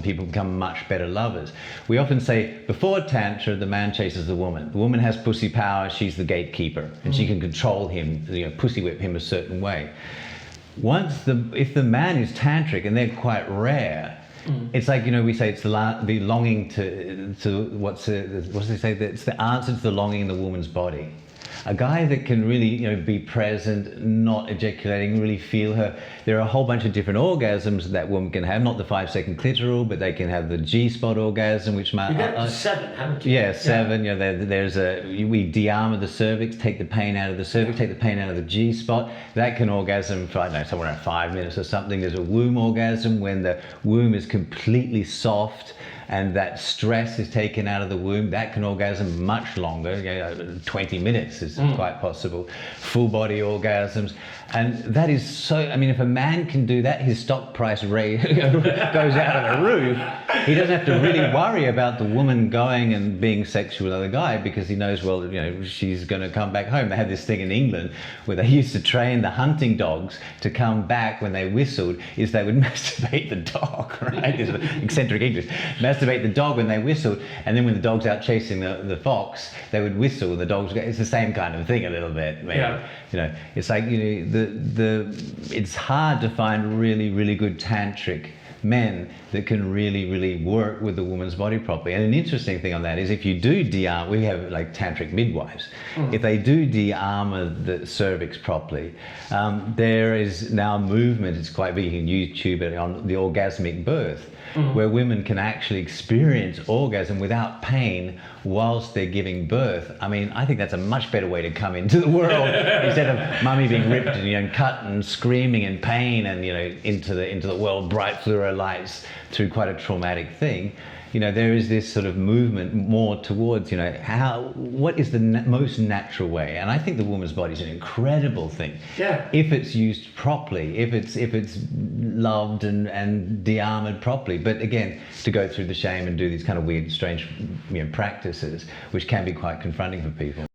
people become much better lovers. We often say before tantra, the man chases the woman. The woman has pussy power; she's the gatekeeper, and she can control him, pussy whip him a certain way. If the man is tantric, and they're quite rare. It's like, we say it's the longing to what's they say? It's the answer to the longing in the woman's body. A guy that can really, be present, not ejaculating, really feel her. There are a whole bunch of different orgasms that woman can have. Not the 5-second clitoral, but they can have the G-spot orgasm, which might. You got 7, haven't you? Yeah, 7. Yeah. We de-armor the cervix, take the pain out of the cervix, take the pain out of the G-spot. That can orgasm for, somewhere around 5 minutes or something. There's a womb orgasm when the womb is completely soft and that stress is taken out of the womb. That can orgasm much longer, 20 minutes is quite possible. Full body orgasms. And that is so, if a man can do that, his stock price rate goes out of the roof. He doesn't have to really worry about the woman going and being sexual with another guy because he knows, she's going to come back home. They have this thing in England where they used to train the hunting dogs to come back when they whistled, is they would masturbate the dog, right? It's eccentric English. Masturbate the dog when they whistled, and then when the dog's out chasing the fox, they would whistle and the dogs would go. It's the same kind of thing a little bit, maybe. Yeah. It's like, it's hard to find really, really good tantric men that can really, really work with the woman's body properly. And an interesting thing on that is if you do de-armor, we have like tantric midwives. If they do de-armor the cervix properly, there is now a movement, it's quite big, you can YouTube it, on the orgasmic birth, where women can actually experience orgasm without pain whilst they're giving birth. I think that's a much better way to come into the world instead of mummy being ripped and cut and screaming in pain and into the world, bright fluoro lights through quite a traumatic thing. There is this sort of movement more towards, what is the most natural way? And I think the woman's body is an incredible thing. Yeah. If it's used properly, if it's loved and de-armored properly. But again, to go through the shame and do these kind of weird, strange, practices, which can be quite confronting for people.